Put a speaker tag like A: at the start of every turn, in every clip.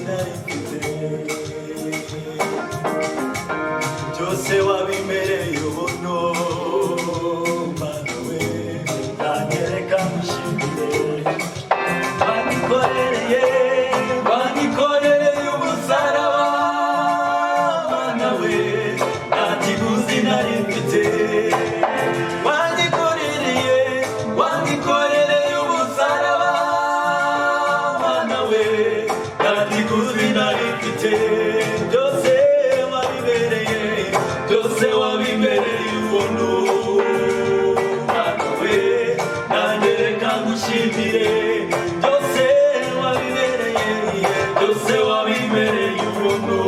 A: narifite byose wabimereye ubuntu Mana we nanyereka ngushimire wanyikorereye umusaraba Mana we nta kiguzi narifite wanyikorereye umusaraba Mana we nta kiguzi narifite byose wabimereye ubuntu Mana we nanyereka ngushimire byose wabimereye ubuntu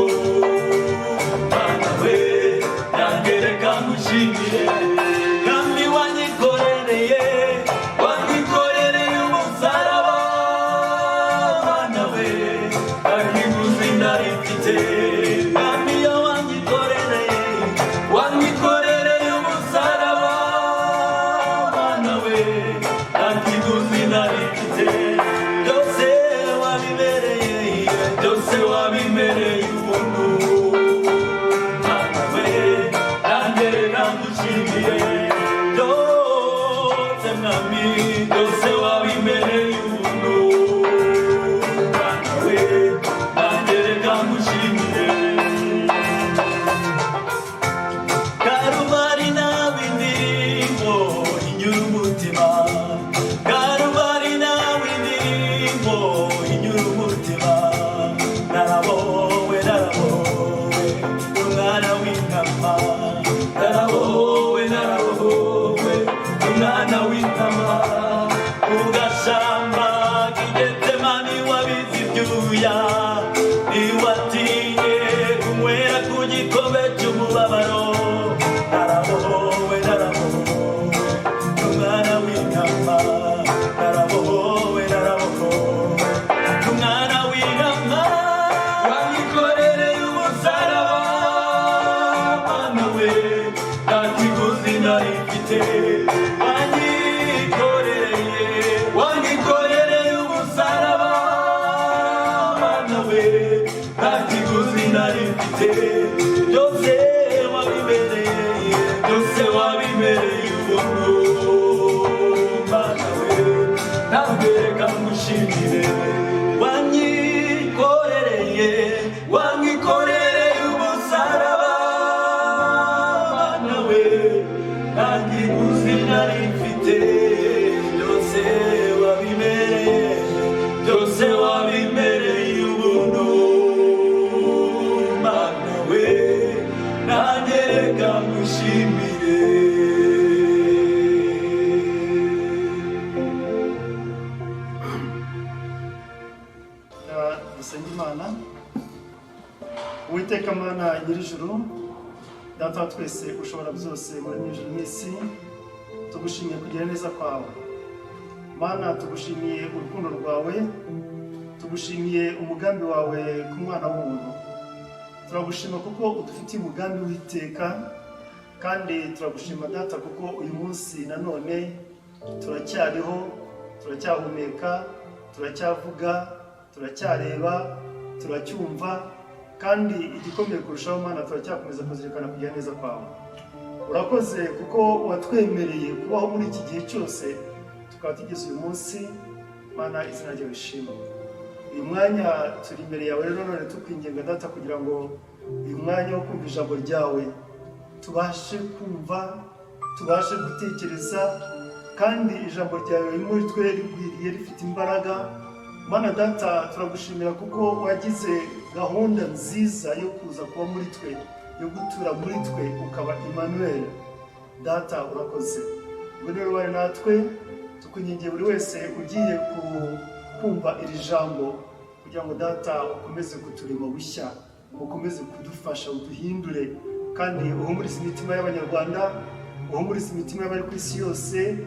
A: Mana we nanyereka ngushimire kandi wanyikorereye umusaraba Mana we nta kiguzi narifite kandi iyo wanyikorereye umusaraba Mana we nta kiguzi narifite byose wabimereye ubuntu Mana we nanyereka ngushimire byose mwami byose wabimereye ubuntu Mana we nanyereka ngushimire Karubari nawe indirimbo inyura umutima Karubari nawe indirimbo inyura umutima narabowe umwana w'intama narabowe umwana w'intama ugashamba k'igetsemani wabize ibyuya ntiwatinye kunywera ku gikombe cy'umubabaro narabowe umwana w'intama narabowe umwana w'intama wanyikorereye umusaraba Mana we nta kiguzi narifite wanyikorereye umusaraba Mana we nta kiguzi narifite byose wabimereye ubuntu Mana we nanyereka ngushimire wanyikorereye umusaraba Mana we nta kiguzi narifite byose wabimereye ubuntu Mana we nanyereka ngushimire
B: dusenge Imana. Uwiteka Mana nyir'ijuru data wa twese ushobora byose muri ijuru n'isi tugushimiye kugira neza kwawe Mana tugushimiye urukundo rwawe tugushimiye umugambi wawe ku mwana w'umuntu turagushima kuko udufitiye umugambi w'iteka kandi turagushima data kuko uyu munsi nanone turacyariho turacyahumeka turacyavuga turacyareba turacyumva kandi igikomeye kurushaho Mana turacyakomeza kuzirikana kugira neza kwawe urakoze kuko watwemereye kubaho muri iki gihe cyose tukaba tugeze uyu munsi Mana izina ryawe rishimwe uyu mwanya turi imbere yawe rero none tukwinginga data kugira ngo uyu mwanya wo kumva ijambo ryawe tubashe kumva tubashe gutekereza kandi ijambo ryawe muri twe rigwiriye rifite imbaraga Mana data turagushimira kuko wagize gahunda nziza yo kuza kuba muri twe yo gutura muri twe ukaba Emmanuel data urakoze ngo rero bari natwe tukunyingiye buri wese ugiye kumva iri jambo kugira ngo data ukomeze kuturema bushya ukomeze kudufasha uduhindure kandi uhumurize imitima y'abanyarwanda uhumurize imitima y'abari ku isi yose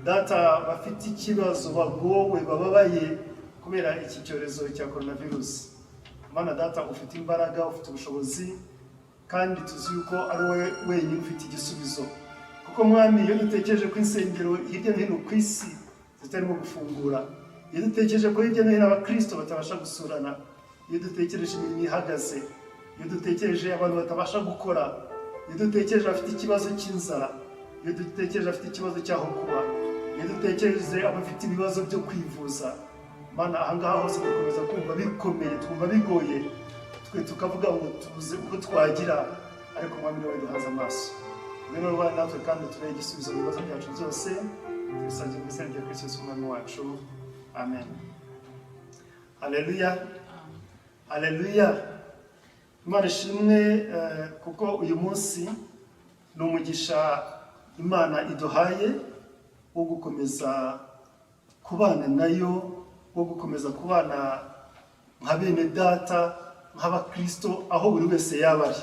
B: data bafite ikibazo bagowe bababaye kubera iki cyorezo cya coronavirus Mana data ufite imbaraga ufite ubushobozi kandi tuzi yuko ari wowe wenyine ufite igisubizo kuko mwami iyo dutekereje ku insengero hirya no hino ku isi zitarimo gufungura iyo dutekereje ko hirya no hino abakristo batabasha gusurana iyo dutekereje imirimo ihagaze, iyo dutekereje abantu batabasha gukora, iyo dutekereje abafite ikibazo cy'inzara, iyo dutekereje abafite ikibazo cy'aho kuba, iyo dutekereje abafite ibibazo byo kwivuza, Mana ahangaha hose dukomeza kumva bikomeye, twumva bigoye, twe tukavuga ngo tubuze uko twagira, ariko Mwami niwe duhaza amaso. Ngwino rubana natwe kandi turebe igisubizo mu bibazo byacu byose, tubisabye mu izina rya Kristo Yesu Umwami wacu, amen. Haleluya, haleluya. Imana ishimwe kuko uyu munsi ni umugisha Imana iduhaye wo gukomeza kubana nayo, wo gukomeza kubana nka bene data, nk'abakristo aho buri wese yaba ari.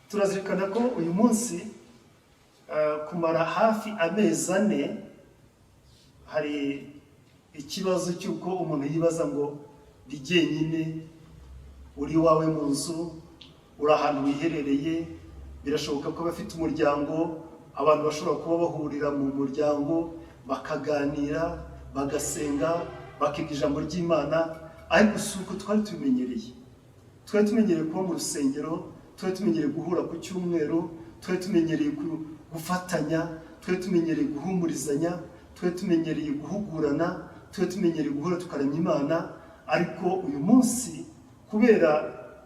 B: Turazirikana ko uyu munsi kumara hafi amezi 4 hari ikibazo cy'uko umuntu yibaza ngo ndi jyenyine, uri wawe mu nzu, uri ahantu wiherereye, birashoboka ko bafite umuryango, abantu bashobora kuba bahurira mu muryango bakaganira, bagasenga, bakiga ijambo ry'Imana, ariko si uko twari tubimenyereye. Twari tumenyereye kuba mu rusengero, twari tumenyereye guhura ku cyumweru, twari tumenyereye gufatanya, twari tumenyereye guhumurizanya, twari tumenyereye guhugurana, twari tumenyereye guhura tukaramya Imana, ariko uyu munsi kubera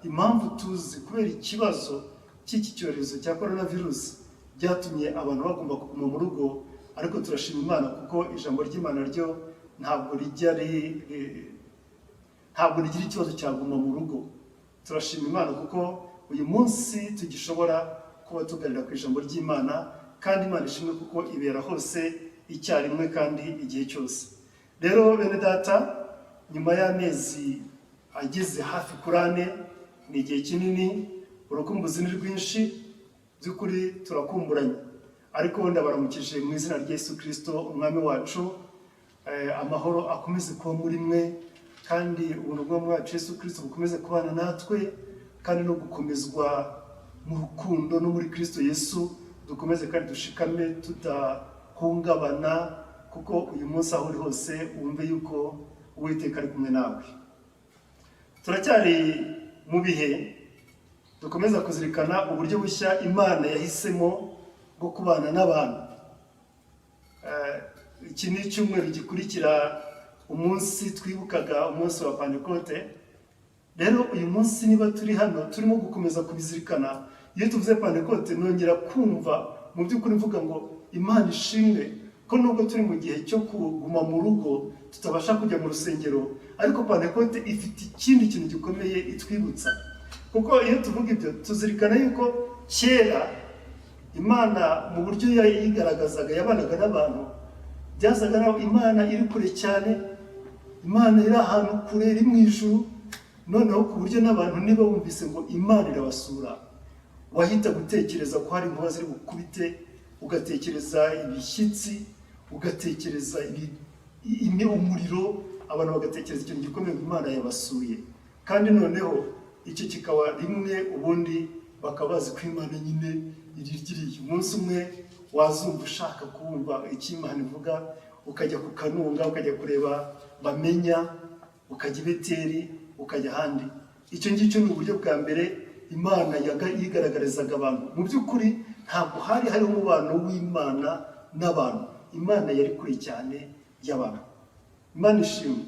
B: impamvu tuzi, kubera ikibazo cy'iki cyorezo cya coronavirus byatumye abantu bagomba kuguma mu rugo, ariko turashima Imana kuko ijambo ry'Imana ryo ntabwo rigira ikibazo cyaguma mu rugo. Turashima Imana kuko uyu munsi tugishobora kuba tuganira ku ijambo ry'Imana, kandi Imana ishimwe kuko ibera hose icyarimwe kandi igihe cyose. Rero bene data, nyuma y'amezi ageze hafi kuri 4, ni igihe kinini, urukumbuzi ni rwinshi, by'ukuri turakumburanye, ariko ndabaramukije mu izina rya Yesu Kristo Umwami wacu. Amahoro akomeze kuba muri mwe, kandi ubuntu bw'Umwami wacu Yesu Kristo bukomeze kubana natwe, kandi no gukomezwa mu rukundo no muri Kristo Yesu, dukomeze kandi dushikame tudahungabana, kuko uyu munsi aho uri hose wumve yuko Uwiteka ari kumwe nawe. Turacyari mu bihe dukomeza kuzirikana uburyo bushya Imana yahisemo bwo kubana n'abantu. Iki ni icyumweru gikurikira umunsi twibukaga umunsi wa Pentecote. Rero uyu munsi niba turi hano turimo gukomeza kubizirikana, iyo tuvuze Pentecote nongera kumva mu by'ukuri mvuga ngo Imana ishimwe ko nubwo turi mu gihe cyo kuguma mu rugo tutabasha kujya mu rusengero, ariko Pentecote ifite ikindi kintu gikomeye itwibutsa. Kuko iyo tuvuga ibyo tuzirikana yuko kera Imana mu buryo yigaragazaga yabanaga n'abantu, byasaga naho Imana iri kure cyane, Imana iri ahantu kure, iri mu ijuru, noneho ku buryo n'abantu niba bumvise ngo Imana irabasura, wahita gutekereza ko hari inkuba ziri bukubite, ugatekereza ibishyitsi, ugatekereza umuriro, abantu bagatekereza ikintu gikomeye ngo Imana yabasuye. Kandi noneho icyo kikaba rimwe, ubundi bakaba bazi ko Imana nyine irigiriye. Umunsi umwe wazumva ushaka kumva icyo Imana ivuga, ukajya ku Kanunga, ukajya kureba Bamenya, ukajya i Beteli, ukajya ahandi. Icyo ngicyo ni uburyo bwa mbere Imana yigaragarizaga abantu. Mu by'ukuri ntabwo hariho umubano w'Imana n'abantu. Imana yari kure cyane y'abantu. Imana ishimwe.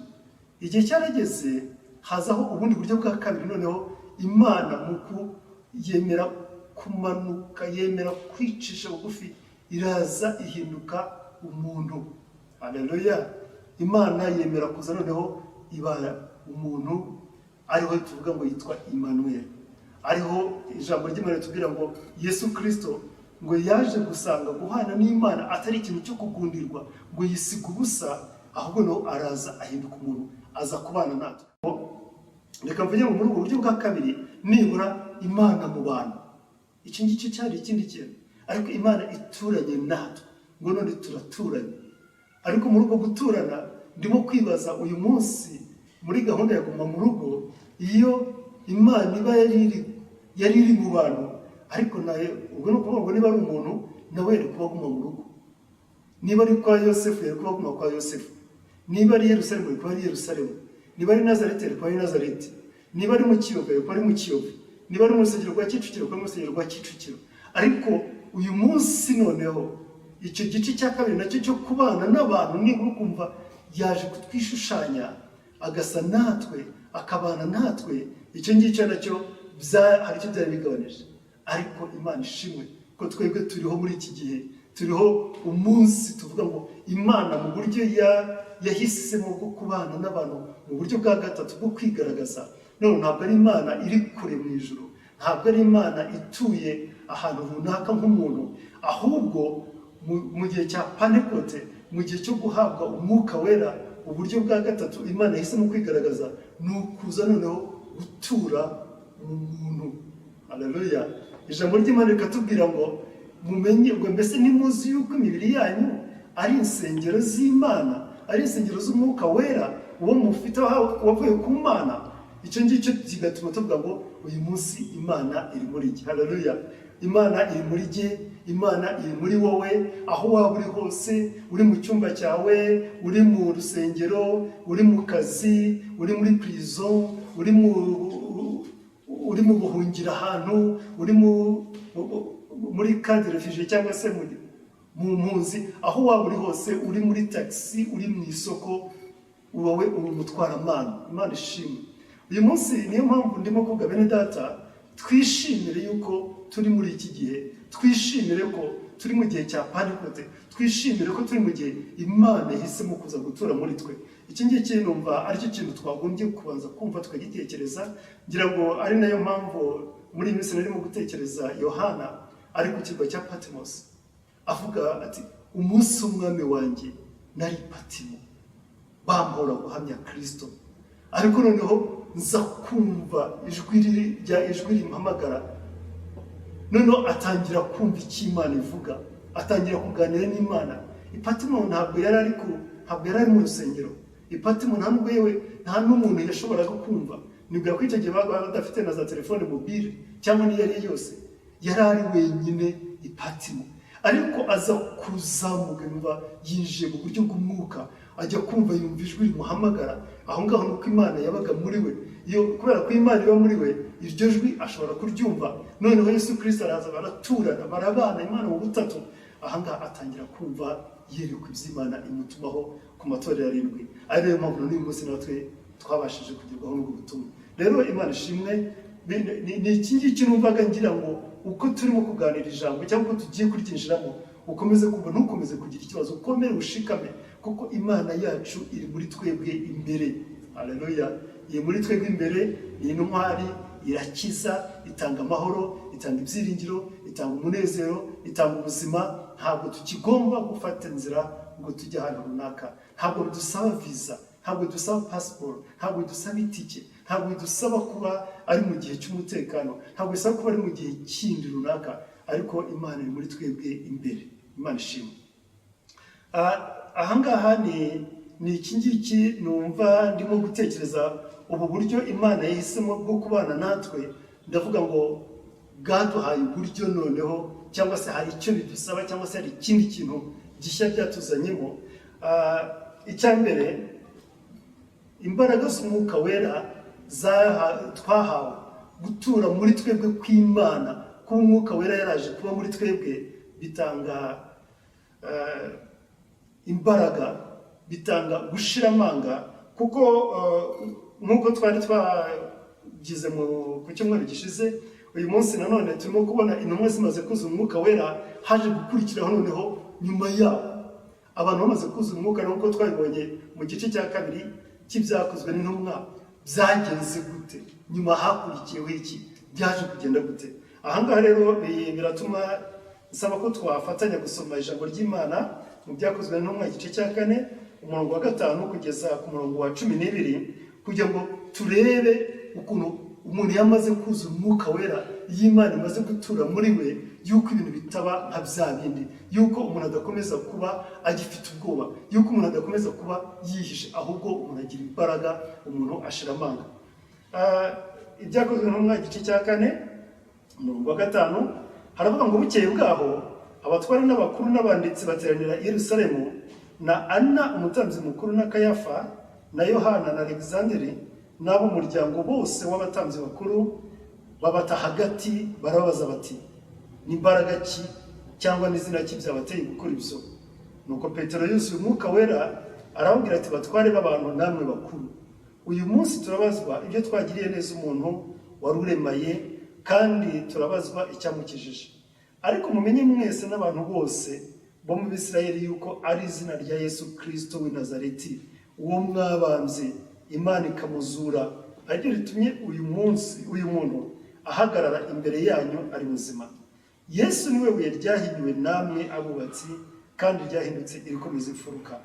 B: Igihe cyarageze hazaho ubundi buryo bwa kabiri, noneho Imana mu yemera kumanuka, yemera kwicisha bugufi, iraza ihinduka umuntu. Haleluya. Imana yemera kuza noneho ibara umuntu, ariho tuvuga ngo yitwa Emmanuel. Ariho ijambo ry'Imana ritubwira ngo Yesu Kristo ngo yaje gusanga guhana n'Imana atari ikintu cyo kugundirwa, ngo yisiga ubusa, ahubwo no araza ahinduka umuntu, aza kubana natwe. Reka mvuge ngo muri ubu buryo bwa kabiri, nibura Imana mu bantu. Iki ngiki cyari ikindi kintu, ariko Imana ituranye natwe, ngo none turaturanye. Ariko muri ubwo guturana ndimo kwibaza uyu munsi muri gahunda ya guma mu rugo, iyo Imana iba yari iri mu bantu, ariko naye ubwo no kuvuga ngo niba ari umuntu nawe yari kuba aguma mu rugo. Niba ari kwa Yosefu yari kuba aguma kwa Yosefu, niba ari Yerusalemu yari kuba ari Yerusalemu, niba ari Nazareti yari kuba ari Nazareti, niba ari mu Kiyovu yuko ari mu Kiyovu, niba ari mu rusengero rwa Kicukiro ko ari mu rusengero rwa Kicukiro. Ariko uyu munsi noneho icyo gice cya kabiri nacyo cyo kubana n'abantu, niba ukumva yaje kutwishushanya agasa natwe akabana natwe, icyo ngicyo nacyo hari icyo byari bigabanije. Ariko Imana ishimwe ko twebwe turiho muri iki gihe, turiho umunsi tuvuga ngo Imana mu buryo yahisemo bwo kubana n'abantu mu buryo bwa gatatu bwo kwigaragaza. None ntabwo ari Imana iri kure mu ijuru, ntabwo ari Imana ituye ahantu runaka nk'umuntu, ahubwo mu gihe cya Pentecote, mu gihe cyo guhabwa umwuka wera, uburyo bwa gatatu Imana yahisemo kwigaragaza ni ukuza noneho gutura mu muntu. Haleluya! Ijambo ry'Imana rikatubwira ngo mumenye ngo mbese ntimuzi yuko imibiri yanyu ari insengero z'Imana, ari insengero z'umwuka wera uwo mufite wavuye ku Mana. Icyo ngicyo kigatuma tuvuga ngo uyu munsi Imana iri muri jye. Haleluya! Imana iri muri jye, Imana iri muri wowe, aho waba uri hose, uri mu cyumba cyawe, uri mu rusengero, uri mu kazi, uri muri prison, uri mu buhungira ahantu, uri muri cadre refugee cyangwa se mu mpunzi, aho waba uri hose, uri muri taxi, uri mu isoko, wowe uri umutwaramana. Imana ishimwe. Uyu munsi niyo mpamvu ndimo kuvuga bene data, twishimire yuko turi muri iki gihe, twishimire ko turi mu gihe cya Pentecote, twishimire ko turi mu gihe Imana yahisemo kuza gutura muri twe. Iki ngiki numva aricyo kintu twagombye kubanza kumva tukagitekereza. Ngira ngo ari nayo mpamvu muri iyi minsi narimo gutekereza Yohana ari ku kirwa cya Patmos, avuga ati umunsi w'umwami wanjye nari Patimo, bambora guhamya Kristo, ariko noneho nza kumva ijwi rimpamagara. Noneho atangira kumva icyo Imana ivuga, atangira kuganira n'Imana. Ipatimo ntabwo yari ari mu rusengero. Ipatimo ntabwo yewe nta n'umuntu yashoboraga kumva. Nibwira ko icyo gihe badafite na za telefone mobile cyangwa n'iyo ari yose, yari ari wenyine Ipatimo. Ariko aza kuzamuka, yumva yinjiye mu buryo bw'umwuka, ajya kumva yumva ijwi rimuhamagara. Aho ngaho nuko Imana yabaga muri we. Kubera ko Imana iba muri we, iryo jwi ashobora kuryumva. Noneho Yesu Kristo araza, baraturana, barabana Imana mu butatu. Aha ngaha atangira kumva yerekwa iby'Imana imutumaho ku matorero 7. Ari nayo mpamvu n'uyu munsi natwe twabashije kugerwaho n'ubwo butumwa. Rero Imana ishimwe, ni iki ngiki numvaga ngira ngo uko turimo kuganira ijambo cyangwa uko tugiye kuryinjiramo, ukomeze kumva, ntukomeze kugira ikibazo, ukomere ushikame, kuko Imana yacu iri muri twebwe imbere. Haleluya! Iri muri twebwe imbere, ni intwari, irakiza, itanga amahoro, itanga ibyiringiro, itanga umunezero, itanga ubuzima. Ntabwo tukigomba gufata inzira ngo tujye ahantu runaka. Ntabwo dusaba visa, ntabwo dusaba passport, ntabwo dusaba itike, ntabwo dusaba kuba ari mu gihe cy'umutekano, ntabwo dusaba kuba ari mu gihe kindi runaka. Ariko Imana iri muri twebwe imbere. Imana ishimwe. Aha ngaha ni iki ngiki numva ndimo gutekereza, ubu buryo Imana yahisemo bwo kubana natwe. Ndavuga ngo bwaduhaye uburyo noneho, cyangwa se hari icyo bidusaba, cyangwa se hari ikindi kintu gishya byatuzanyemo. Icya mbere, imbaraga z'umwuka wera twahawe gutura muri twebwe kw'Imana. Kuba umwuka wera yaraje kuba muri twebwe bitanga imbaraga, bitanga gushira amanga, kuko nk'uko twari twagize ku cyumweru gishize, uyu munsi nanone turimo kubona intumwa zimaze kuzuza umwuka wera. Haje gukurikiraho noneho nyuma yabo abantu bamaze kuzuza umwuka, nk'uko twabibonye mu gice cya kabiri cy'ibyakozwe n'intumwa. Byagenze gute? Nyuma hakurikiyeho iki? Byaje kugenda gute? Aha ngaha rero biratuma nsaba ko twafatanya gusoma ijambo ry'Imana mu byakozwe n'intumwa igice cya 4 umurongo wa 5 kugeza ku murongo wa 12, kugira ngo turebe ukuntu umuntu yamaze kuzuza umwuka wera, y'Imana imaze gutura muri we, yuko ibintu bitaba nka bya bindi, yuko umuntu adakomeza kuba agifite ubwoba, yuko umuntu adakomeza kuba yihishe, ahubwo umuntu agira imbaraga, umuntu ashira amanga. Ibyakozwe n'intumwa igice cya 4 umurongo wa 5 haravuga ngo bukeye bwaho abatware n'abakuru n'abanditsi bateranira i Yerusalemu, na Anna umutambyi mukuru, na Kayafa, na Yohana, na Alexanderi, n'abo muryango bose w'abatambyi bakuru babata hagati, barabaza bati n'imbaraga ki cyangwa n'izina ki byabateye gukora ibyo? Nuko Petero yuzuye umwuka wera arababwira ati batware b'abantu namwe bakuru, uyu munsi turabazwa ibyo twagiriye neza umuntu wari uremaye, kandi turabazwa icyamukijije. Ariko mumenye mwese n'abantu bose bo mu Bisirayeli yuko ari izina rya Yesu Kristo w'i Nazareti, uwo mwabambye Imana ikamuzura, ariryo ritumye uyu muntu ahagarara imbere yanyu ari muzima. Yesu niwe buye ryahinyuwe namwe abubatsi, kandi ryahindutse irikomeza imfuruka.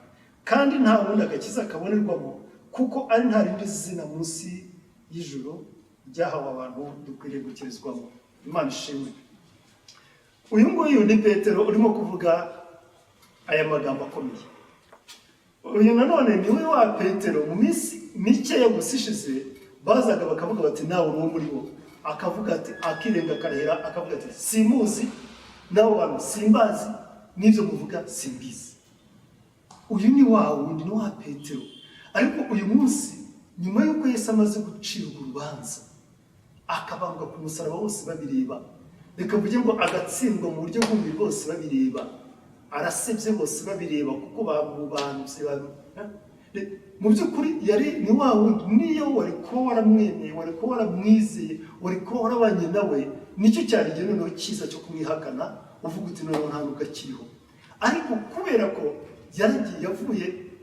B: Kandi nta wundi agakiza kabonerwamo, kuko ari nta rindi zina munsi y'ijuru ryahawe abantu dukwiriye gukirizwamo. Imana ishimwe. Uyu nguyu ni Petero urimo kuvuga aya magambo akomeye. Uyu nanone niwe wa Petero mu minsi mikeya gusa ishize bazaga bakavuga bati nawe uwo muri bo, akavuga ati akirenga karahera, akavuga ati simuzi, nawe bantu simbazi, n'ibyo muvuga simbizi. Uyu ni wa wundi, ni wa Petero. Ariko uyu munsi nyuma y'uko Yesu amaze gucirwa urubanza akabambwa ku musaraba bose babireba, reka mvuge ngo agatsindwa mu buryo bw'umubiri bose babireba, arasebye bose babireba kuko bamubambye. Mu by'ukuri yari ni wa wundi, niyo wari kuba waramwemeye, wari kuba waramwizeye, wari kuba warabanye nawe, nicyo cyari igihe noneho cyiza cyo kumwihakana uvuga uti noneho nta nubwo akiriho. Ariko kubera ko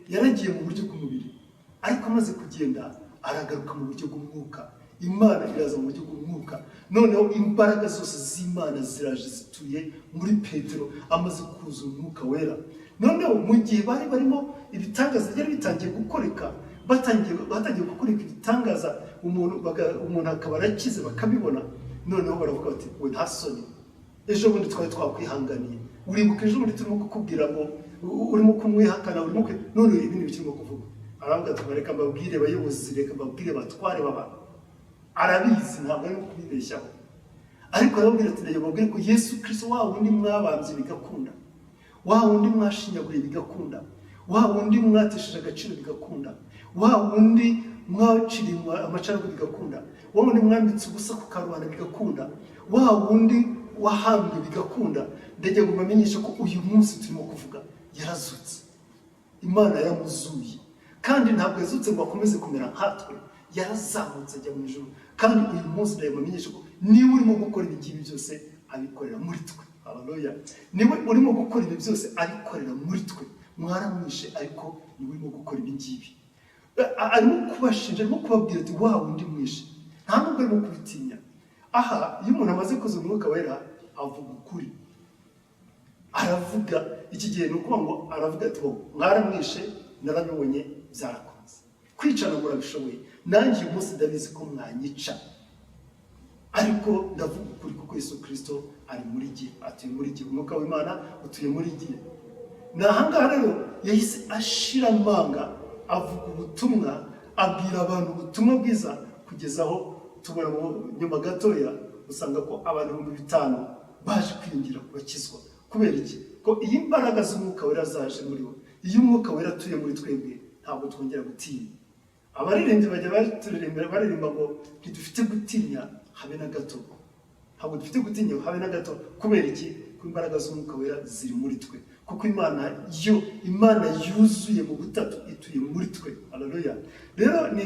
B: yaragiye mu buryo bw'umubiri, ariko amaze kugenda aragaruka mu buryo bw'umwuka. Imana iraza mu buryo bw'umwuka, noneho imbaraga zose z'Imana ziraje zituye muri Petero amaze kuzuza umwuka wera. Noneho mu gihe bari barimo ibitangaza byari bitangiye gukoreka, batangiye gukoreka ibitangaza, umuntu akaba arakize bakabibona, noneho baravuga bati we nta soni, ejo bundi twari twakwihanganiye, uribuka ejo bundi turimo kukubwira ngo urimo kumwihakana, none ibindi bikirimo kuvuga. Aravuga ati reka mbabwire bayobozi, reka mbabwire batware b'abantu, arabizi ntabwo ari kubibeshyaho. Ariko arababwira ati ndababwire ko Yesu Kristo wa wundi mwabambye bigakunda, wa wundi mwashinyaguriye bigakunda, wa wundi mwatesheje agaciro bigakunda, wa wundi mwaciriwe amacarwa bigakunda, wa wundi mwambitse ubusa ku karubanda bigakunda, wa wundi wahambwe bigakunda. Ndagira ngo mbamenyeshe ko uyu munsi turimo kuvuga yarazutse. Imana yaramuzuye, kandi ntabwo yazutse ngo akomeze kumera nkatwe, yarazamutse ajya mu ijuru. Kandi uyu munsi ndagira ngo mbamenyeshe ko niwe urimo gukora ibi byose abikorera muri twe. Haleluya. Niwe urimo gukora ibi byose abikorera muri twe. Mwaramwishe ariko niwe urimo gukora ibi ngibi. Arimo kubashinja, arimo kubabwira ati wa wundi mwishe, nta nubwo arimo kubitinya. Aha iyo umuntu amaze kuza umwuka wera avuga ukuri, aravuga. Iki gihe ni ukuvuga ngo aravuga ati mwaramwishe, narabibonye byarakunze, kwicana murabishoboye, nanjye uyu munsi ndabizi ko mwanyica, ariko ndavuga ukuri kuko Yesu Kristo ari muri gihe, atuye muri gihe, umwuka w'Imana utuye muri gihe. Ni ahangaha rero yahise ashira amanga, avuga ubutumwa, abwira abantu ubutumwa bwiza, kugeza aho tubona nyuma gatoya usanga ko abantu 5,000 baje kwinjira kubakizwa. Kubera iki? Ko iyi mbaraga z'umwuka wera zaje muri bo, iyo umwuka wera atuye muri twebwe ntabwo twongera gutinya. Abaririmbyi bajya baririmba ngo ntidufite gutinya habe na gato, ntabwo dufite gutinya habe na gato. Kubera iki? Ko imbaraga z'umwuka wera ziri muri twe, kuko Imana yuzuye mu butatu ituye muri twe. Haleluya. Rero ni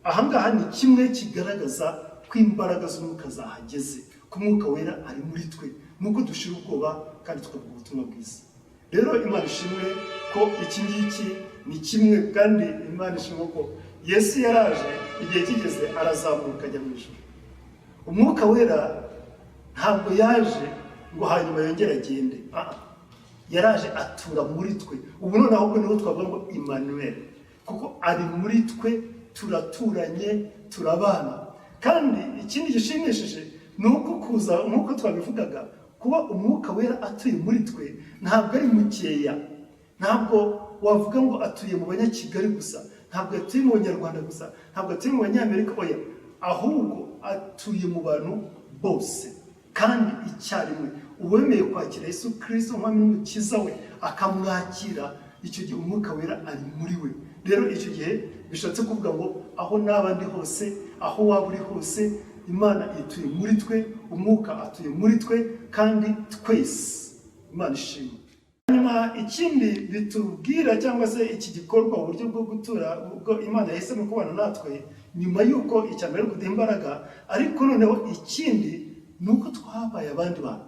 B: ahangaha ni kimwe kigaragaza ko imbaraga z'umwuka zahageze, ko umwuka wera ari muri twe, nuko dushira ubwoba kandi tukavuga ubutumwa bwiza. Rero Imana ishimwe ko iki ngiki ni kimwe, kandi Imana ishimwe ko Yesu yaraje, igihe kigeze arazamuka ajya mu ijuru. Umwuka wera ntabwo yaje ngo hanyuma yongere agende, yaraje atura muri twe. Ubu noneho ahubwo niho twavuga ngo Emmanuel, kuko ari muri twe, turaturanye, turabana. Kandi ikindi gishimishije ni uko kuza, nk'uko twabivugaga, kuba umwuka wera atuye muri twe ntabwo ari mukeya. Ntabwo wavuga ngo atuye mu Banyakigali gusa, ntabwo atuye mu Banyarwanda gusa, ntabwo atuye mu Banyamerika, oya, ahubwo atuye mu bantu bose kandi icyarimwe. Uwemeye kwakira Yesu Kristo nk'umwami n'umukiza we akamwakira, icyo gihe umwuka wera ari muri we. Rero icyo gihe bishatse kuvuga ngo aho naba ndi hose, aho waba uri hose, Imana ituye muri twe, umwuka atuye muri twe, kandi twese Imana ishimwe. Hanyuma ikindi bitubwira cyangwa se iki gikorwa uburyo bwo gutura ubwo Imana yahisemo kubana natwe nyuma y'uko icyambere kuduha imbaraga, ariko noneho ikindi ni uko twabaye abandi bantu.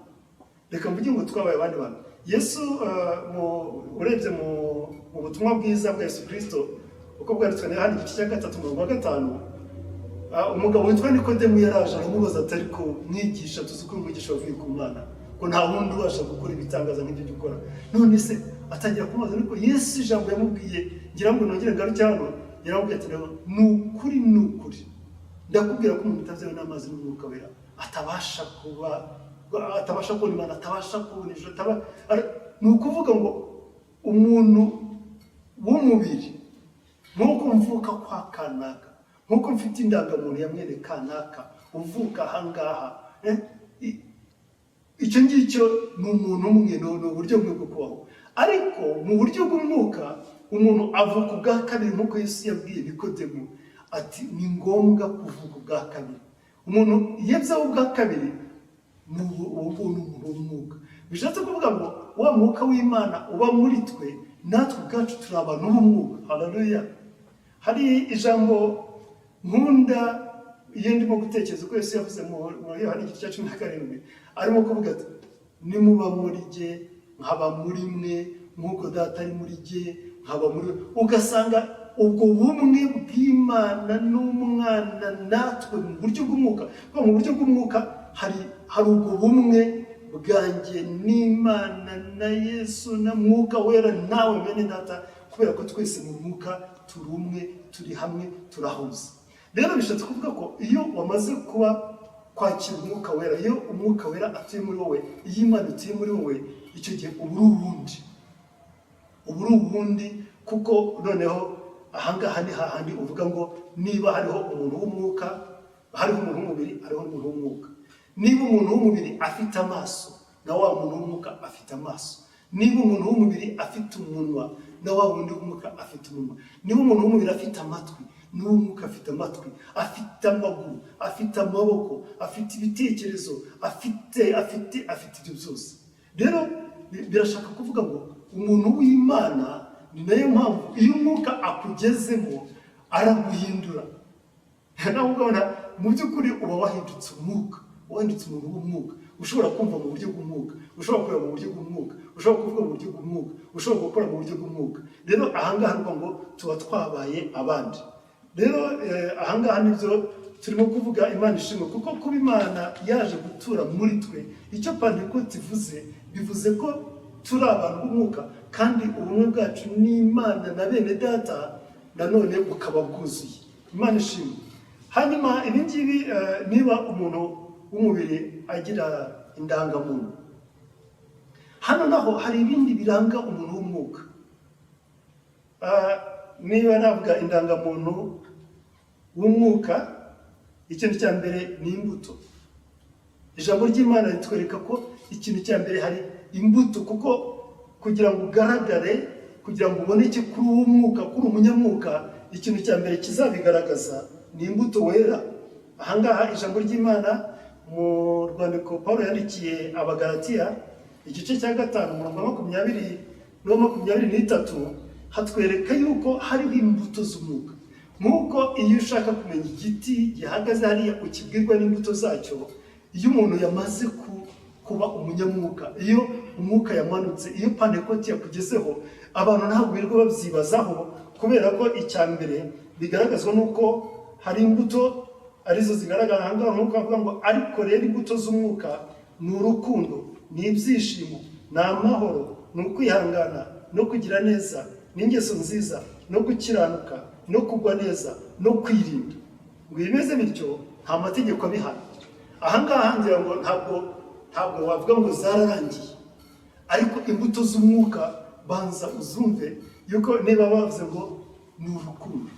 B: Reka mvuge ngo twabaye abandi bantu. Yesu urebye mu butumwa bwiza bwa Yesu Kristo uko bwanditswe na Yohana igice cya 3:5, umugabo witwa Nikodemu yaraje aramubaza ati ariko mwigisha, tuzi ko umwigisha wavuye ku Mana, ko nta wundi ubasha gukora ibitangaza nk'ibyo dukora, none se atangira kumubaza ariko Yesu ijambo yamubwiye, ngira ngo nongere ngaruke hano, yaramubwiye ati ni ukuri ndakubwira ko umuntu utavyawe n'amazi n'umwuka wera atabasha kubona Imana, atabasha kubona ijuru. Ni ukuvuga ngo umuntu w'umubiri, nk'uko mvuka kwa kanaka, nk'uko mfite indangamuntu ya mwene kanaka uvuka ahangaha, icyo ngicyo ni umuntu umwe, ni uburyo bumwe bwo kubaho. Ariko mu buryo bw'umwuka umuntu avuka ubwa kabiri, nk'uko Yesu yabwiye Nikodemu ati ni ngombwa kuvuka ubwa kabiri. Umuntu yebyaho ubwa kabiri ni umuntu w'umwuka. Bishatse kuvuga ngo wa mwuka w'Imana uba muri twe, natwe ubwacu turi abantu b'umwuka. Haleluya. Hari ijambo nkunda iyo ndimo gutekereza uko Yesu yavuze mu Yohana igice cya 17, arimo kuvuga ati nimuba muri jye nkaba muri mwe, nk'uko Data ari muri jye nkaba muri we. Ugasanga ubwo bumwe bw'Imana n'umwana natwe mu buryo bw'umwuka. Kuko mu buryo bw'umwuka hari ubwo bumwe bwanjye n'Imana na Yesu na Mwuka Wera nawe bene Data, kubera ko twese mu mwuka turi umwe, turi hamwe, turahuza. Rero bishatse kuvuga ko iyo wamaze kuba kwakira Umwuka Wera, iyo Umwuka Wera atuye muri wowe, iyo Imana ituye muri wowe, icyo gihe uba uri ubundi, kuko noneho ahangaha ni hahandi uvuga ngo niba hariho umuntu w'umwuka, hariho umuntu w'umubiri, hariho n'umuntu w'umwuka. Niba umuntu w'umubiri afite amaso, na wa muntu w'umwuka afite amaso. Niba umuntu w'umubiri afite umunwa, na wa wundi w'umwuka afite umunwa. Niba umuntu w'umubiri afite amatwi, n'umwuka afite amatwi, afite amaguru, afite amaboko, afite ibitekerezo, afite ibyo byose. Rero birashaka kuvuga ngo umuntu w'Imana, ni nayo mpamvu iyo umwuka akugezemo araguhindura. Nawe ubona mu by'ukuri uba wahindutse umwuka, wahindutse umuntu w'umwuka. Ushobora kumva mu buryo bw'umwuka, ushobora kureba mu buryo bw'umwuka, ushobora kuvuga mu buryo bw'umwuka, ushobora gukora mu buryo bw'umwuka. Rero ahangaha ni ngo tuba twabaye abandi. Rero ahangaha nibyo turimo kuvuga. Imana ishimwe, kuko kuba Imana yaje gutura muri twe, icyo Pentekote bivuze ko turi abantu b'umwuka, kandi ubumwe bwacu n'Imana na bene Data nanone bukaba bwuzuye. Imana ishimwe. Hanyuma ibi ngibi niba umuntu w'umubiri agira indangamuntu, hano naho hari ibindi biranga umuntu w'umwuka. Niba navuga indangamuntu w'umwuka, ikintu cya mbere ni imbuto. Ijambo ry'Imana ritwereka ko ikintu cya mbere hari imbuto, kuko kugira ngo ugaragare, kugira ngo uboneke kuri uw'umwuka, kuri umunyamwuka, ikintu cya mbere kizabigaragaza ni imbuto wera. Ahangaha ijambo ry'Imana mu rwandiko Pawulo yandikiye Abagalatiya igice cya 5 umurongo wa 20 no 23 hatwereka yuko hariho imbuto z'umwuka. Nk'uko iyo ushaka kumenya igiti gihagaze hariya ukibwirwa n'imbuto zacyo, iyo umuntu yamaze kuba umunyamwuka, iyo umwuka yamanutse, iyo Pentekote yakugezeho, abantu ntabwo birirwa babyibazaho, kubera ko icya mbere bigaragazwa nuko hari imbuto arizo zigaragara ahangaha. Nk'uko avuga ngo ariko rero imbuto z'umwuka ni urukundo, ni ibyishimo, ni amahoro, ni ukwihangana, no kugira neza, n'ingeso nziza, no gukiranuka, no kugwa neza, no kwirinda. Ngo bimeze bityo nta mategeko abihana. Ahangaha ngira ngo ntabwo wavuga ngo zararangiye, ariko imbuto z'umwuka banza uzumve yuko niba bavuze ngo ni urukundo.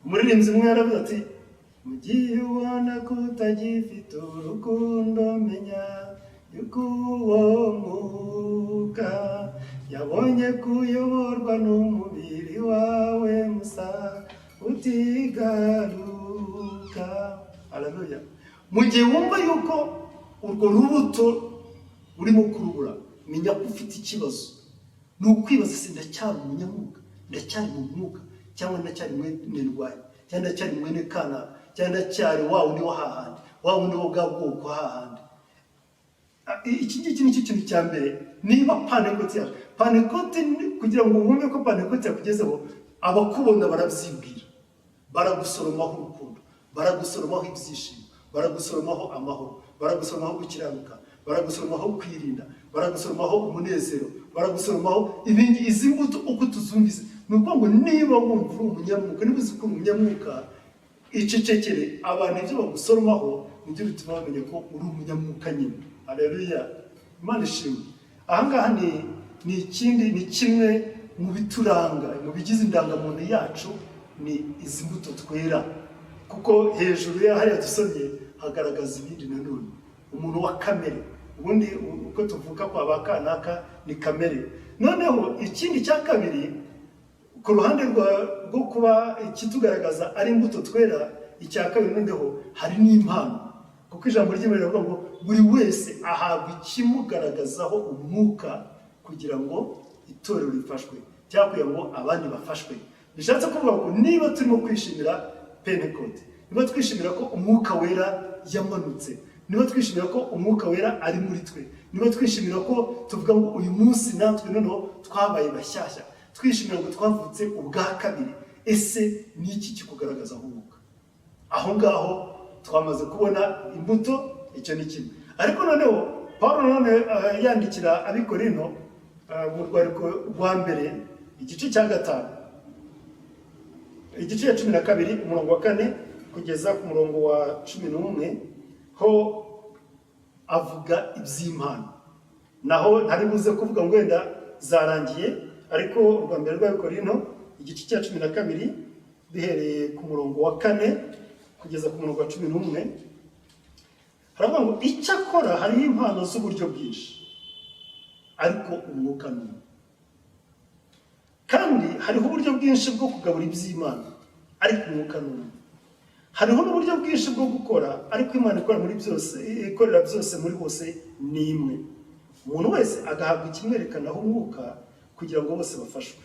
B: Umuririmbyi umwe yaravuze ati mu gihe ubona ko utagifite urukundo, menya yuko uwo mwuka yabonye kuyoborwa n'umubiri wawe musa utigaruka. Haleluya. Mu gihe wumva yuko urwo rubuto urimo kurubura, menya ko ufite ikibazo. Ni ukwibaza se ndacyari umunyamwuka, ndacyari mu mwuka, cyangwa ndacyari mwene rwaye, cyangwa ndacyari mwene kana, cyangwa ndacyari wa wundi wa hahandi, wa wundi wo bwa bwoko hahandi. Iki ngiki ni cyo kintu cya mbere. Niba Pentecote yaje, Pentecote kugira ngo wumve ko Pentecote yakugezeho, abakubona barabyibwira, baragusoromaho urukundo, baragusoromaho ibyishimo, baragusoromaho amahoro, baragusoromaho gukiranuka, baragusoromaho kwirinda, baragusoromaho umunezero, baragusoromaho ibindi. Izi mbuto uko tuzumvise, ni ukuvuga ngo niba wumva uri umunyamwuka, niba uzi ko uri umunyamwuka, icecekere. Abantu ibyo bagusoromaho nibyo bituma bamenya ko uri umunyamwuka nyine. Haleluya, Imana ishimwe. Ahangaha ni kimwe mu bituranga, mu bigize indangamuntu yacu, ni izi mbuto twera. Kuko hejuru ya hariya dusomye hagaragaza ibindi nanone. Umuntu wa kamere, ubundi uko tuvuka kwa bakanaka ni kamere. Noneho ikindi cya kabiri, ku ruhande rwo kuba ikitugaragaza ari imbuto twera, icya kabiri noneho hari n'impano. Kuko ijambo ry'Imana rivuga ngo buri wese ahabwa ikimugaragazaho umwuka kugira ngo itorero rifashwe, cyangwa kugira ngo abandi bafashwe. Bishatse kuvuga ngo niba turimo kwishimira Pentecote, niba twishimira ko umwuka wera yamanutse, niba twishimira ko umwuka wera ari muri twe, niba twishimira ko tuvuga ngo uyu munsi natwe noneho twabaye bashyashya, twishimira ngo twavutse ubwa kabiri, ese ni iki kikugaragazaho umwuka? Aho ngaho twamaze kubona imbuto. Icyo ni kimwe. Ariko noneho Pawulo none yandikira Abikorinto mu rwandiko rwa mbere, igice cya 5, igice cya 12, umurongo wa 4 kugeza ku murongo wa 11, ho avuga iby'impano. Naho ntari buze kuvuga ngo wenda zarangiye, ariko urwa mbere rw'Abikorinto igice cya 12 bihereye ku murongo wa 4 kugeza ku murongo wa 11, haravuga ngo icyakora hariho impano z'uburyo bwinshi, ariko umwuka ni umwe. Kandi hariho uburyo bwinshi bwo kugabura iby'Imana, ariko umwuka ni umwe. Hariho n'uburyo bwinshi bwo gukora, ariko Imana ikorera byose muri bose ni imwe. Umuntu wese agahabwa ikimwerekanaho umwuka kugira ngo bose bafashwe.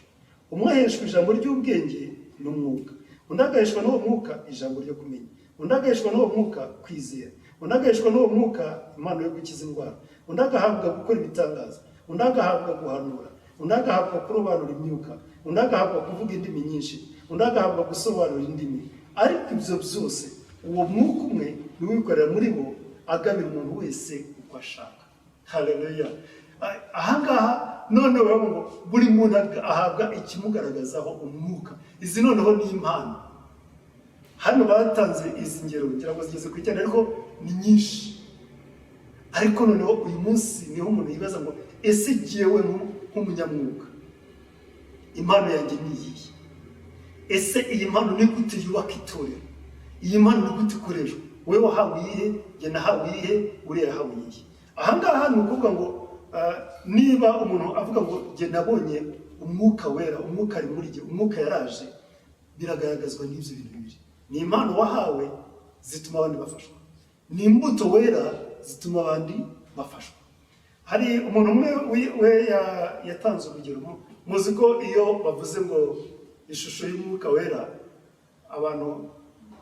B: Umwe aheshwa ijambo ry'ubwenge n'umwuka, undi agaheshwa n'uwo mwuka ijambo ryo kumenya, undi agaheshwa n'uwo mwuka kwizera, undi agaheshwa n'uwo mwuka impano yo gukiza indwara, undi agahabwa gukora ibitangaza, undi agahabwa guhanura, undi agahabwa kurobanura imyuka, undi agahabwa kuvuga indimi nyinshi, undi agahabwa gusobanura indimi. Ariko ibyo byose uwo mwuka umwe niwe wikorera muri bo, agabira umuntu wese uko ashaka. Haleluya. Ahangaha none baravuga ngo buri muntu ahabwa ikimugaragazaho umwuka. Izi noneho ni impano. Hano batanze izi ngero kugira ngo zigeze ku icyenda, ariko ni nyinshi. Ariko noneho uyu munsi niho umuntu yibaza ngo ese jyewe nk'umunyamwuka impano yanjye ni iyihe? Ese iyi mpano ni gute yubaka itorero? Iyi mpano ni gute ikoreshwa? Wowe wahawe iyihe? Jye nahawe iyihe? Uriya yahawe iyihe? Ahangaha ni ukuvuga ngo niba umuntu avuga ngo jye nabonye umwuka wera, umwuka ari muri jye, umwuka yaraje, biragaragazwa n'ibyo bintu bibiri. Ni impano wahawe zituma abandi bafashwa, ni imbuto wera zituma abandi bafashwa. Hari umuntu umwe we yatanze urugero. Muzi ko iyo bavuze ngo ishusho y'umwuka wera, abantu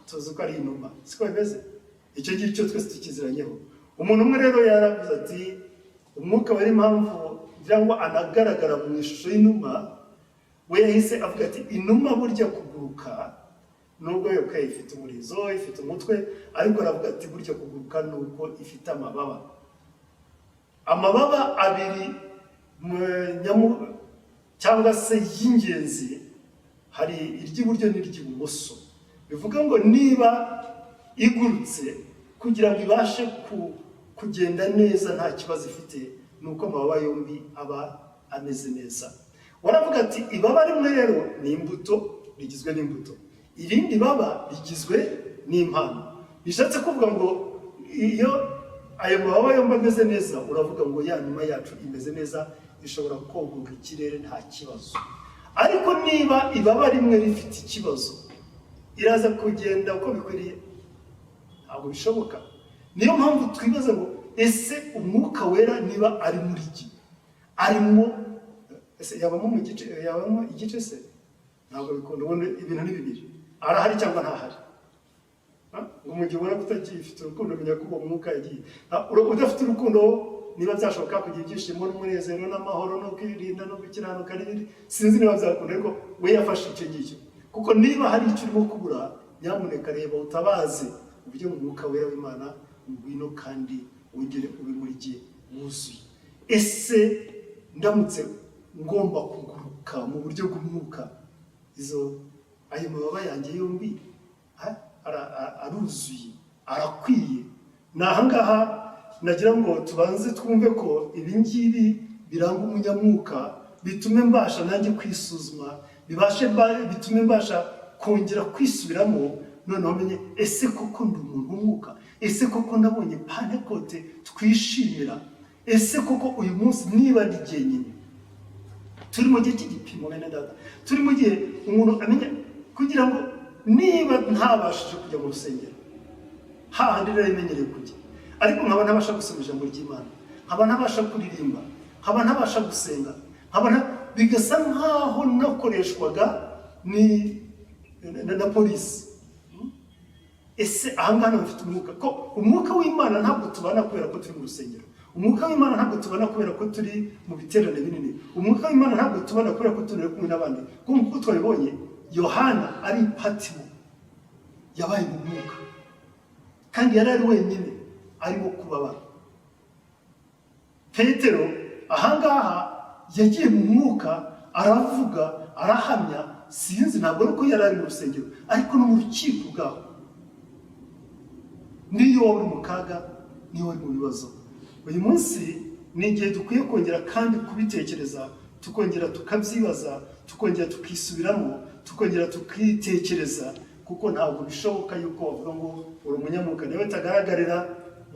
B: tuzi ko ari inuma, siko bimeze? Icyo ngicyo twese tukiziranyeho. Umuntu umwe rero yaravuze ati umwuka wera impamvu cyangwa anagaragara mu ishusho y'inuma, we yahise avuga ati inuma burya kuguruka, nubwo yo kwe ifite umurizo, ifite umutwe, ariko aravuga ati burya kuguruka nuko ifite amababa. Amababa abiri cyangwa se y'ingenzi, hari iry'iburyo n'iry'ibumoso. Bivuga ngo niba igurutse kugira ngo ibashe kugenda neza nta kibazo ifite, nuko amababa yombi aba ameze neza. Waravuga ati ibaba rimwe rero ni imbuto, rigizwe n'imbuto, irindi baba rigizwe n'impano. Bishatse kuvuga ngo iyo ayo mababa yombi ameze neza, uravuga ngo ya nyuma yacu imeze neza, ishobora koguka ikirere nta kibazo. Ariko niba ibaba rimwe rifite ikibazo, iraza kugenda uko bikwiriye? Ntabwo bishoboka. Niyo mpamvu twibaza ngo ese umwuka wera niba ari muri iki, arimo ese yabamo mu gice, yabamo igice se? Ntabwo bikunda. Ubona ibintu ni bibiri, arahari cyangwa ntahari. Ngo mu gihe ubona kutagifite urukundo, menya ko uwo mwuka yagiye. Udafite urukundo, niba byashoboka kugira ibyishimo n'umunezero n'amahoro no kwirinda no gukiranuka n'ibindi, sinzi niba byakunda, ariko we yafashe icyo ngicyo. Kuko niba hari icyo urimo kubura, nyamuneka reba utabaze uburyo mu mwuka wera w'Imana ngwino kandi wongere ubimurikiye wuzuye. Ese ndamutse ngomba kuguruka mu buryo bw'umwuka, ayo mababa yanjye yombi aruzuye, arakwiye? Ni ahangaha nagira ngo tubanze twumve ko ibi ngibi biranga umunyamwuka, bitume mbasha nanjye kwisuzuma, bitume mbasha kongera kwisubiramo, noneho menye ese koko ndi umuntu w'umwuka, ese koko nabonye Pentekote twishimira, ese koko uyu munsi niba ndi jyenyine. Turi mu gihe cy'igipimo bene data, turi mu gihe umuntu amenya, kugira ngo niba ntabashije kujya mu rusengero hahandi rero imenyereye kujya, ariko nkaba ntabasha gusoma ijambo ry'Imana, nkaba ntabasha kuririmba, nkaba ntabasha gusenga, bigasa nkaho nakoreshwaga na polisi. Ese ahangaha bafite umwuka? Ko umwuka w'Imana ntabwo tubana kubera ko turi mu rusengero, umwuka w'Imana ntabwo tubana kubera ko turi mu biterane binini, umwuka w'Imana ntabwo tubana kubera ko turi kumwe n'abandi. Kuko twabibonye Yohana ari Patimo, yabaye mu mwuka kandi yari ari wenyine arimo kubabara. Petero ahangaha yagiye mu mwuka, aravuga, arahamya. Sinzi, ntabwo ari ko yari ari mu rusengero, ariko no mu rukiko bwaho. Niyo wari mu kaga, niyo wari mu bibazo, uyu munsi ni igihe dukwiye kongera kandi kubitekereza, tukongera tukabyibaza, tukongera tukisubiramo, tukongera tukitekereza, kuko ntabwo bishoboka yuko wavuga ngo uri umunyamwuka niba bitagaragarira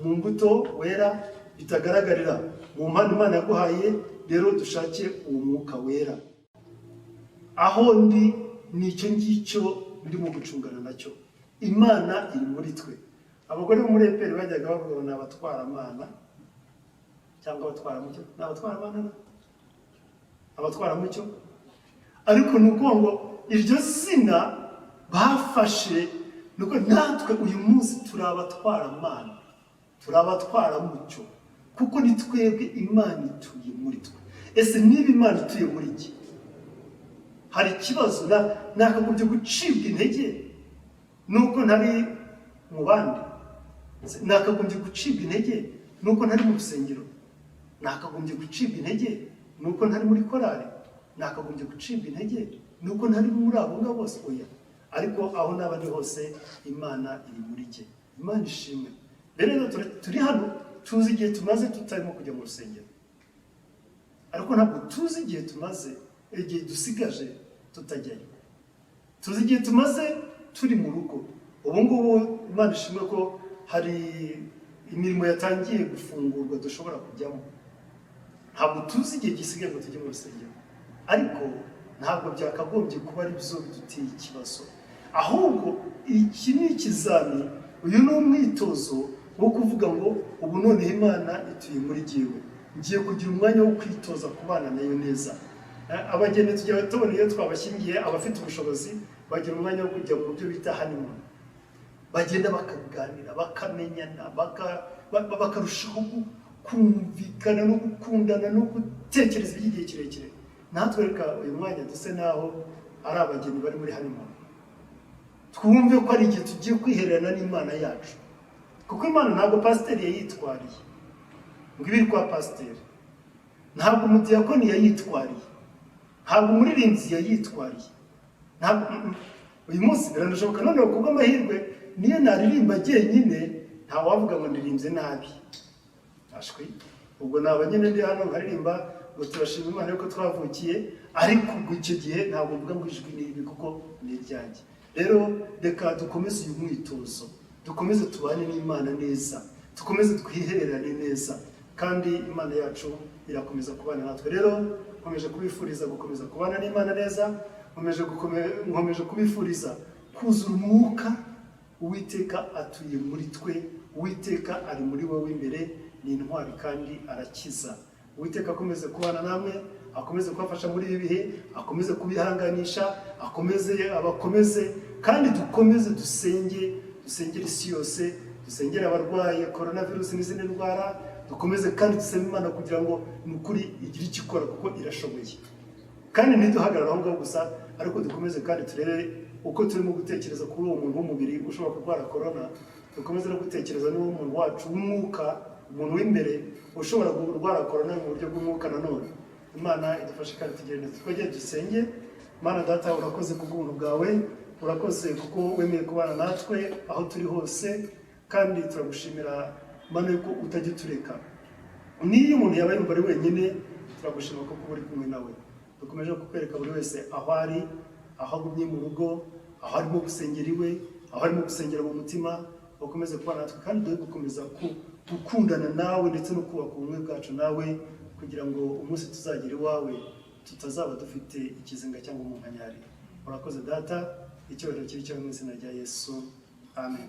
B: mu mbuto wera, bitagaragarira mu mpano Imana yaguhaye. Rero dushake uwo mwuka wera. Aho ndi ni icyo ngicyo ndimo gucungana nacyo. Imana iri muri twe. Abagore bo muri EPR bajyaga bavuga ngo ni abatwaramana cyangwa abatwaramucyo. Ni abatwaramana, abatwaramucyo. Ariko ni uko ngo iryo zina bafashe, nuko natwe uyu munsi turi abatwaramana, turi abatwaramucyo, kuko ni twebwe Imana ituye muri twe. Ese niba Imana ituye muri iki, hari ikibazo? Nakagombye gucibwa intege nuko ntari mu bandi? Nakagombye gucibwa intege nuko ntari mu rusengero? Nakagombye gucibwa intege nuko ntari muri korali? Nakagombye gucibwa intege nuko ntari muri abo ngabo bose? Oya. Ariko aho naba ndi hose Imana iri muri jye. Imana ishimwe. Rero turi hano tuzi igihe tumaze tutarimo kujya mu rusengero, ariko ntabwo tuzi igihe tumaze, igihe dusigaje tutajyayo. Tuzi igihe tumaze turi mu rugo. Ubu ngubu Imana ishimwe ko hari imirimo yatangiye gufungurwa dushobora kujyamo. Ntabwo tuzi igihe gisigaye ngo tujye mu rusengero, ariko ntabwo byakagombye kuba ari byo biduteye ikibazo. Ahubwo iki ni ikizami, uyu ni umwitozo wo kuvuga ngo ubu none Imana ituye muri jyewe, ngiye kugira umwanya wo kwitoza kubana nayo neza. Abageni tujya tubona iyo twabashyingiye, abafite ubushobozi bagira umwanya wo kujya mu byo bita honeymoon, bagenda bakaganira, bakamenyana, bakarushaho kumvikana no gukundana no gutekereza iby'igihe kirekire. Natwe reka uyu mwanya duse naho ari abageni bari muri honeymoon, twumve ko ari igihe tugiye kwihererana n'Imana yacu. Kuko Imana ntabwo pasiteri yayitwariye ngo ibiri kwa pasiteri, ntabwo umudiyakoni yayitwariye, ntabwo umuririmbyi yayitwariye. Uyu munsi biranashoboka noneho kubw'amahirwe niyo naririmba jyenyine, nta wavuga ngo ndirimbye nabi. Ashwi, ubwo naba nyine ndi hano nkaririmba ngo turashima Imana yuko twavukiye, ariko ubwo icyo gihe ntabwo mvuga ngo ijwi ni ribi kuko ni iryanjye. Rero reka dukomeze uyu mwitozo, dukomeze tubane n'Imana neza, dukomeze twihererane neza, kandi Imana yacu irakomeza kubana natwe. Rero nkomeje kubifuriza gukomeza kubana n'Imana neza, nkomeje kubifuriza kuzura umwuka. Uwiteka atuye muri twe, Uwiteka ari muri wowe imbere, ni intwari kandi arakiza. Uwiteka akomeze kubana namwe, akomeze kubafasha muri ibi bihe, akomeze kubihanganisha, abakomeze kandi dukomeze dusengere isi yose, dusengere abarwaye coronavirus n'izindi ndwara, dukomeze kandi duseme Imana kugira ngo nukuri igire icyo ikora kuko irashoboye. Kandi ntiduhagarara aho ngaho gusa, ariko dukomeze kandi turebe uko turimo gutekereza kuri uwo muntu w'umubiri ushobora kurwara corona, dukomeze no gutekereza n'uwo muntu wacu w'umwuka, umuntu w'imbere ushobora kurwara corona mu buryo bw'umwuka nanone. Imana idufashe kandi tugende twegere dusenge. Mana Data, urakoze ku bw'ubuntu bwawe, urakoze kuko wemeye kubana natwe aho turi hose, kandi turagushimira Mana yuko utajya utureka. Niyo umuntu yaba yumva ari wenyine, turagushima kuko uri kumwe nawe. Dukomeje kukwereka buri wese aho ari, aho agumye mu rugo, aho arimo gusengera iwe, aho arimo gusengera mu mutima, bakomeze kubana natwe kandi dore gukomeza gukundana nawe ndetse no kubaka ubumwe bwacu nawe, kugira ngo umunsi tuzagera iwawe tutazaba dufite ikizinga cyangwa umunkanyari. Urakoze Data, icyubahiro kiri cyawe mu izina rya Yesu. Amen.